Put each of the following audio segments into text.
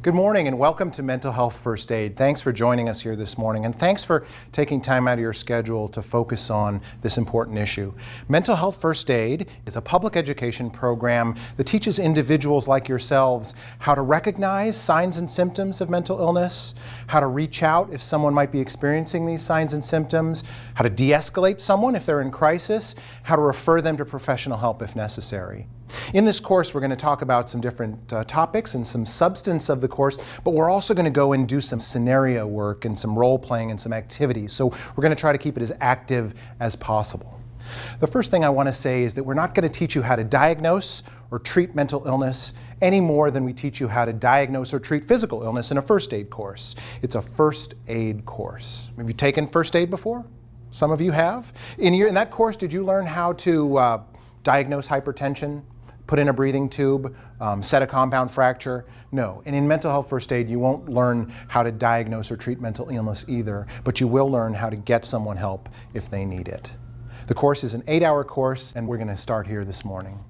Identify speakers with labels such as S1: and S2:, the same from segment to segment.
S1: Good morning and welcome to Mental Health First Aid. Thanks for joining us here this morning, and thanks for taking time out of your schedule to focus on this important issue. Mental Health First Aid is a public education program that teaches individuals like yourselves how to recognize signs and symptoms of mental illness, how to reach out if someone might be experiencing these signs and symptoms, how to de-escalate someone if they're in crisis, how to refer them to professional help if necessary. In this course, we're going to talk about some different topics and some substance of the course, but we're also going to go and do some scenario work and some role playing and some activities. So we're going to try to keep it as active as possible. The first thing I want to say is that we're not going to teach you how to diagnose or treat mental illness any more than we teach you how to diagnose or treat physical illness in a first aid course. It's a first aid course. Have you taken first aid before? Some of you have. In that course, did you learn how to diagnose hypertension? Put in a breathing tube, set a compound fracture? No. And in mental health first aid, you won't learn how to diagnose or treat mental illness either, but you will learn how to get someone help if they need it. The course is an 8-hour course, and we're going to start here this morning.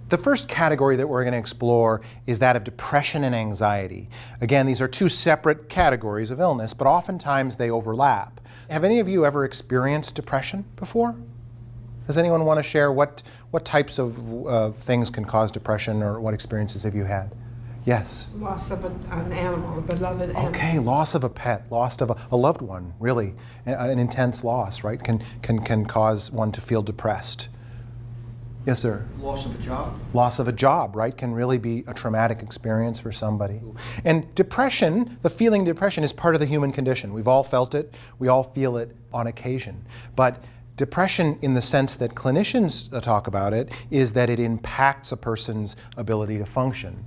S1: The first category that we're going to explore is that of depression and anxiety. Again, these are two separate categories of illness, but oftentimes they overlap. Have any of you ever experienced depression before? Does anyone want to share what types of things can cause depression, or what experiences have you had? Yes?
S2: Loss of an animal, a beloved animal.
S1: Okay, loss of a pet, loss of a loved one, really. An intense loss, right, can cause one to feel depressed. Yes, sir?
S3: Loss of a job.
S1: Loss of a job, right, can really be a traumatic experience for somebody. And depression, the feeling of depression, is part of the human condition. We've all felt it. We all feel it on occasion. But depression, in the sense that clinicians talk about it, is that it impacts a person's ability to function.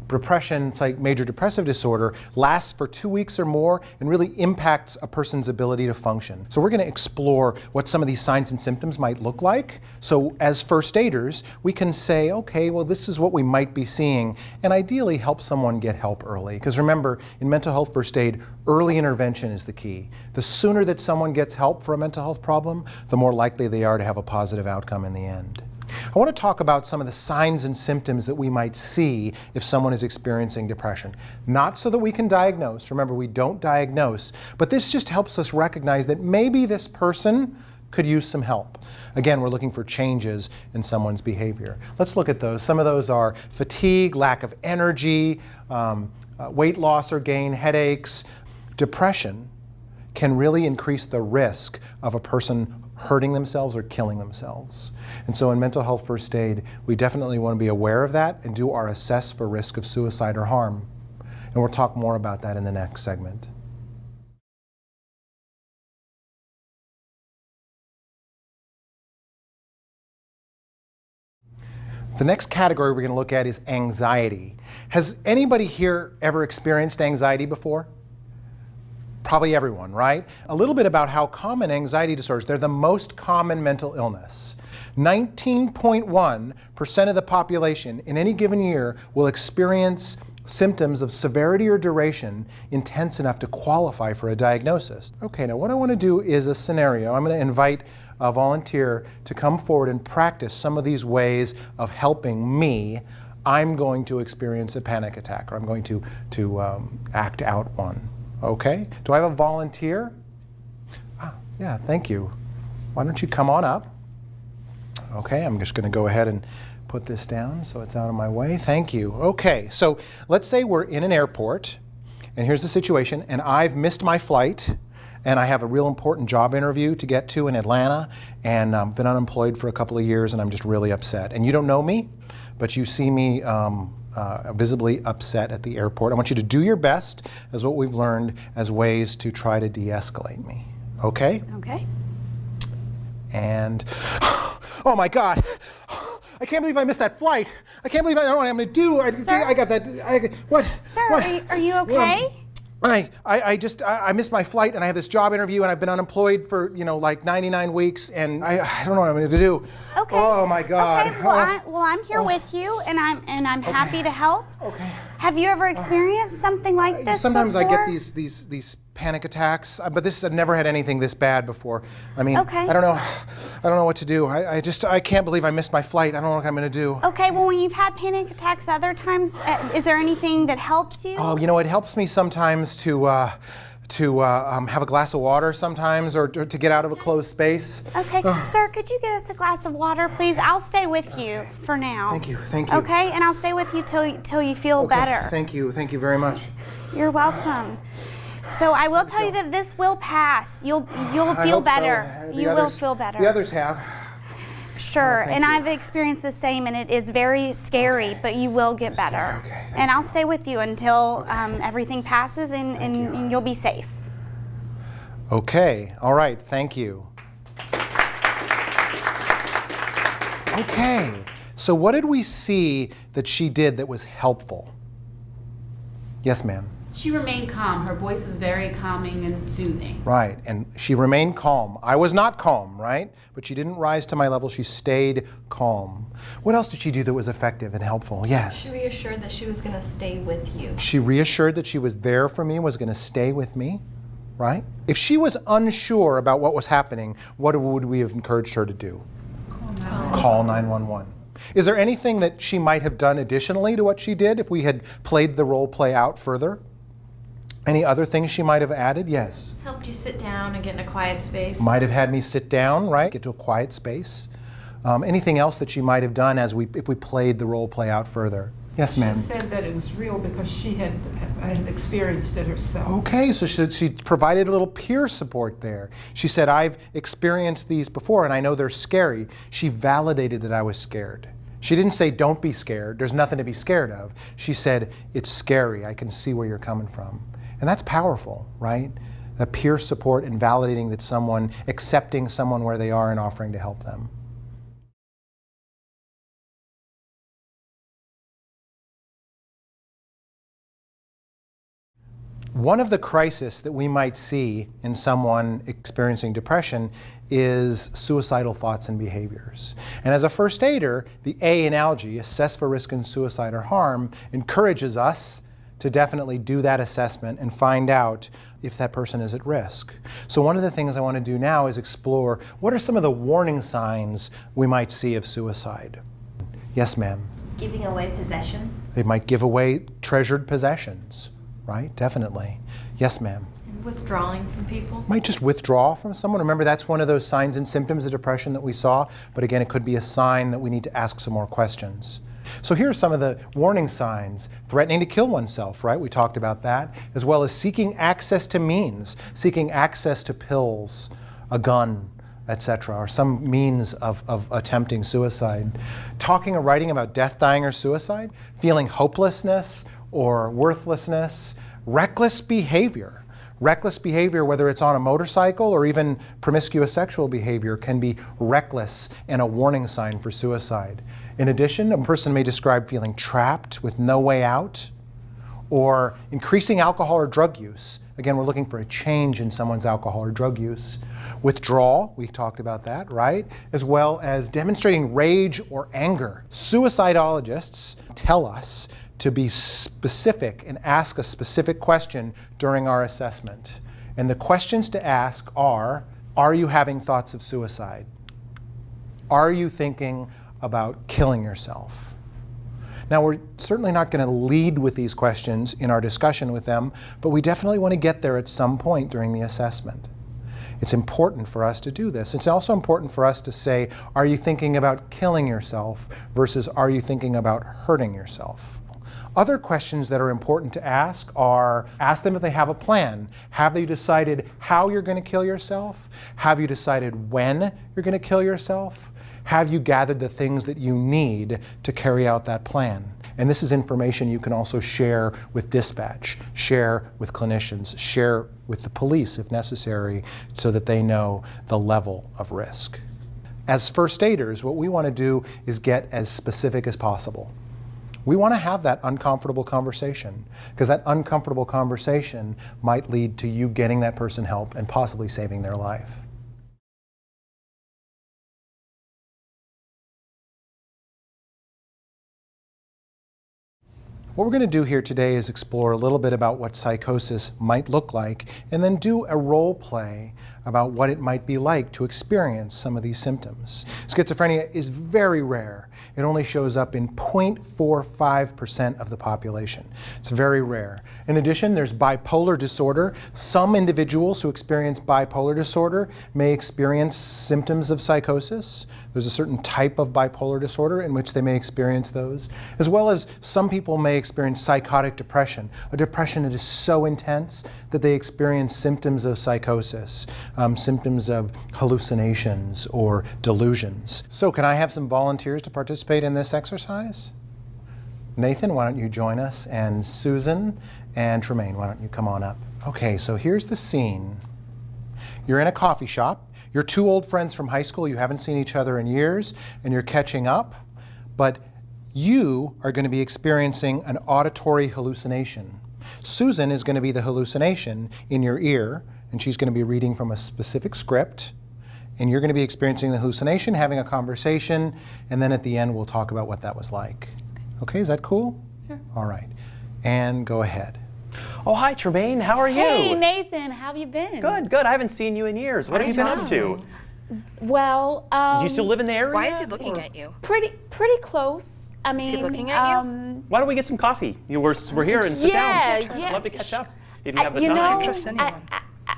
S1: Depression, it's like major depressive disorder, lasts for 2 weeks or more and really impacts a person's ability to function. So we're going to explore what some of these signs and symptoms might look like. So as first aiders, we can say, okay, well, this is what we might be seeing, and ideally help someone get help early. Because remember, in mental health first aid, early intervention is the key. The sooner that someone gets help for a mental health problem, the more likely they are to have a positive outcome in the end. I want to talk about some of the signs and symptoms that we might see if someone is experiencing depression. Not so that we can diagnose. Remember, we don't diagnose, but this just helps us recognize that maybe this person could use some help. Again, we're looking for changes in someone's behavior. Let's look at those. Some of those are fatigue, lack of energy, weight loss or gain, headaches. Depression can really increase the risk of a person hurting themselves or killing themselves. And so in mental health first aid, we definitely want to be aware of that and do our assess for risk of suicide or harm. And we'll talk more about that in the next segment. The next category we're going to look at is anxiety. Has anybody here ever experienced anxiety before? Probably everyone, right? A little bit about how common anxiety disorders, they're the most common mental illness. 19.1% of the population in any given year will experience symptoms of severity or duration intense enough to qualify for a diagnosis. Okay, now what I want to do is a scenario. I'm going to invite a volunteer to come forward and practice some of these ways of helping me. I'm going to experience a panic attack, or I'm going to act out one. Okay, do I have a volunteer? Yeah, thank you. Why don't you come on up? Okay, I'm just going to go ahead and put this down so it's out of my way. Thank you. Okay, so let's say we're in an airport, and here's the situation, and I've missed my flight, and I have a real important job interview to get to in Atlanta, and I've been unemployed for a couple of years, and I'm just really upset. And you don't know me, but you see me visibly upset at the airport. I want you to do your best, as what we've learned, as ways to try to de-escalate me. Okay?
S4: Okay.
S1: And, oh my God, I can't believe I missed that flight. I can't believe I don't know what I'm going to do. I got that. What?
S4: Sir,
S1: what?
S4: Are you okay?
S1: I missed my flight, and I have this job interview, and I've been unemployed for, like 99 weeks, and I don't know what I'm going to do.
S4: Okay.
S1: Oh my God.
S4: Okay. Well, I'm here with you, and I'm happy to help.
S1: Okay.
S4: Have you ever experienced something like this
S1: Sometimes
S4: before?
S1: I get these panic attacks, but I've never had anything this bad before. I mean,
S4: Okay.
S1: I don't know what to do. I can't believe I missed my flight. I don't know what I'm going to do.
S4: Okay, well, when you've had panic attacks other times, is there anything that helps you?
S1: Oh, it helps me sometimes to have a glass of water sometimes, or to get out of a closed space.
S4: Okay, sir, could you get us a glass of water, please? I'll stay with you for now.
S1: Thank you.
S4: Okay, and I'll stay with you till you feel better.
S1: Thank you very much.
S4: You're welcome. So I will tell you that this will pass. You'll feel better. You will feel better.
S1: The others have.
S4: Sure,
S1: thank
S4: and
S1: you.
S4: I've experienced the same, and it is very scary, but you will get better.
S1: Okay, thank
S4: And I'll stay with you until everything passes and you'll be safe.
S1: Okay, all right, thank you. Okay, so what did we see that she did that was helpful? Yes, ma'am.
S3: She remained calm. Her voice was very calming and soothing.
S1: Right, and she remained calm. I was not calm, right? But she didn't rise to my level. She stayed calm. What else did she do that was effective and helpful? Yes.
S5: She reassured that she was going to stay with you.
S1: She reassured that she was there for me, was going to stay with me, right? If she was unsure about what was happening, what would we have encouraged her to do? Call 911. Is there anything that she might have done additionally to what she did if we had played the role play out further? Any other things she might have added? Yes.
S6: Helped you sit down and get in a quiet space.
S1: Might have had me sit down, right? Get to a quiet space. Anything else that she might have done if we played the role play out further? Yes,
S2: She
S1: ma'am.
S2: said that it was real because she had experienced it herself.
S1: Okay, so she provided a little peer support there. She said, I've experienced these before and I know they're scary. She validated that I was scared. She didn't say, don't be scared. There's nothing to be scared of. She said, it's scary. I can see where you're coming from. And that's powerful, right? The peer support and validating that someone, accepting someone where they are and offering to help them. One of the crises that we might see in someone experiencing depression is suicidal thoughts and behaviors. And as a first aider, the A analogy, assess for risk in suicide or harm, encourages us to definitely do that assessment and find out if that person is at risk. So one of the things I want to do now is explore what are some of the warning signs we might see of suicide. Yes, ma'am.
S7: Giving away possessions.
S1: They might give away treasured possessions, right? Definitely. Yes, ma'am.
S6: And withdrawing from people.
S1: Might just withdraw from someone. Remember, that's one of those signs and symptoms of depression that we saw, but again, it could be a sign that we need to ask some more questions. So here are some of the warning signs. Threatening to kill oneself, right? We talked about that. As well as seeking access to means, seeking access to pills, a gun, etc., or some means of attempting suicide. Talking or writing about death, dying, or suicide. Feeling hopelessness or worthlessness. Reckless behavior. Reckless behavior, whether it's on a motorcycle or even promiscuous sexual behavior, can be reckless and a warning sign for suicide. In addition, a person may describe feeling trapped with no way out, or increasing alcohol or drug use. Again, we're looking for a change in someone's alcohol or drug use. Withdrawal, we talked about that, right? As well as demonstrating rage or anger. Suicidologists tell us to be specific and ask a specific question during our assessment. And the questions to ask are you having thoughts of suicide? Are you thinking about killing yourself? Now, we're certainly not going to lead with these questions in our discussion with them, but we definitely want to get there at some point during the assessment. It's important for us to do this. It's also important for us to say, are you thinking about killing yourself versus are you thinking about hurting yourself? Other questions that are important to ask are, ask them if they have a plan. Have they decided how you're going to kill yourself? Have you decided when you're going to kill yourself? Have you gathered the things that you need to carry out that plan? And this is information you can also share with dispatch, share with clinicians, share with the police if necessary, so that they know the level of risk. As first aiders, what we want to do is get as specific as possible. We want to have that uncomfortable conversation, because that uncomfortable conversation might lead to you getting that person help and possibly saving their life. What we're going to do here today is explore a little bit about what psychosis might look like, and then do a role play about what it might be like to experience some of these symptoms. Schizophrenia is very rare. It only shows up in 0.45% of the population. It's very rare. In addition, there's bipolar disorder. Some individuals who experience bipolar disorder may experience symptoms of psychosis. There's a certain type of bipolar disorder in which they may experience those, as well as some people may experience psychotic depression, a depression that is so intense that they experience symptoms of psychosis, symptoms of hallucinations or delusions. So can I have some volunteers to participate in this exercise? Nathan, why don't you join us? And Susan and Tremaine, why don't you come on up? Okay, so here's the scene. You're in a coffee shop. You're two old friends from high school. You haven't seen each other in years, and you're catching up. But you are going to be experiencing an auditory hallucination. Susan is going to be the hallucination in your ear, and she's going to be reading from a specific script. And you're going to be experiencing the hallucination, having a conversation, and then at the end we'll talk about what that was like. Okay, is that cool?
S3: Sure.
S1: All right. And go ahead.
S8: Oh, hi, Tremaine. How are you?
S9: Hey, Nathan, how have you been?
S8: Good, good. I haven't seen you in years. What have you been up to?
S9: Well,
S8: Do you still live in the area?
S5: Why is he looking at you?
S9: pretty close. I mean,
S5: he looking at you?
S8: Why don't we get some coffee? We're here and sit down.
S9: Yeah,
S8: I'd love to catch up if you have the
S9: you
S8: time.
S9: know,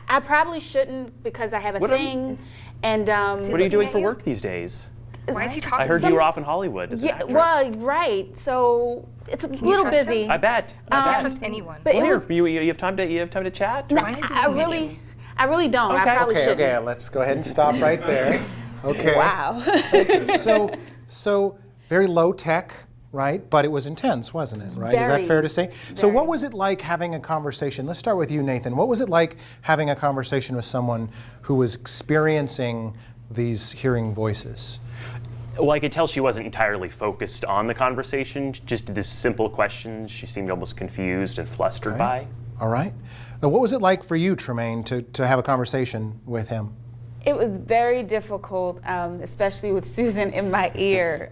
S9: I probably shouldn't because I have a
S8: What are-
S9: thing. And
S8: What are you doing for work these days?
S5: Why is he talking?
S8: I heard you were off in Hollywood as an
S9: yeah,
S8: actress.
S9: well, right. So it's a little
S5: trust him?
S9: busy.
S8: I bet.
S5: I
S8: I
S5: can't
S8: bet.
S5: trust anyone.
S9: But
S8: Well,
S9: it
S8: here,
S9: was,
S8: you have time to chat?
S9: no,
S5: Why is he
S9: I
S5: looking at
S9: really, I really don't.
S8: Okay.
S9: I probably
S1: Okay,
S9: shouldn't.
S1: okay, let's go ahead and stop right there. Okay.
S9: Wow.
S1: So very low tech, right? But it was intense, wasn't it? Right? Is that
S9: Very,
S1: fair to say? So
S9: very.
S1: what was it like having a conversation? Let's start with you, Nathan. What was it like having a conversation with someone who was experiencing these hearing voices?
S8: Well, I could tell she wasn't entirely focused on the conversation. Just did this simple questions she seemed almost confused and flustered by.
S1: All right. What was it like for you, Tremaine, to have a conversation with him?
S9: It was very difficult, especially with Susan in my ear.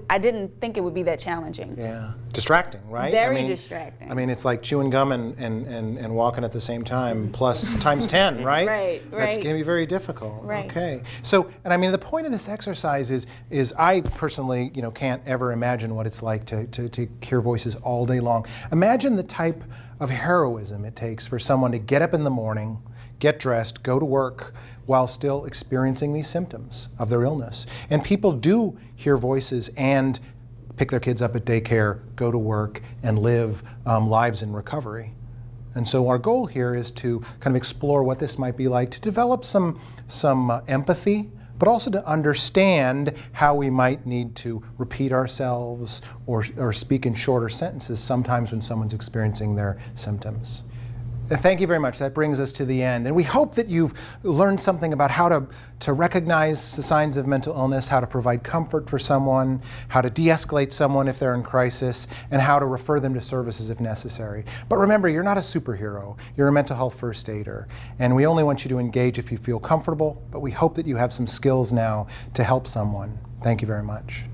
S9: I didn't think it would be that challenging.
S1: Yeah. Distracting, right?
S9: Very distracting.
S1: I mean, it's like chewing gum and walking at the same time, plus times 10, right?
S9: Right,
S1: That's
S9: right.
S1: going to be very difficult.
S9: Right.
S1: Okay. So, and I mean, the point of this exercise is I personally, can't ever imagine what it's like to hear voices all day long. Imagine the type of heroism it takes for someone to get up in the morning, get dressed, go to work, while still experiencing these symptoms of their illness. And people do hear voices and pick their kids up at daycare, go to work, and live lives in recovery. And so our goal here is to kind of explore what this might be like, to develop some empathy, but also to understand how we might need to repeat ourselves or speak in shorter sentences sometimes when someone's experiencing their symptoms. Thank you very much. That brings us to the end. And we hope that you've learned something about how to recognize the signs of mental illness, how to provide comfort for someone, how to de-escalate someone if they're in crisis, and how to refer them to services if necessary. But remember, you're not a superhero. You're a mental health first aider. And we only want you to engage if you feel comfortable, but we hope that you have some skills now to help someone. Thank you very much.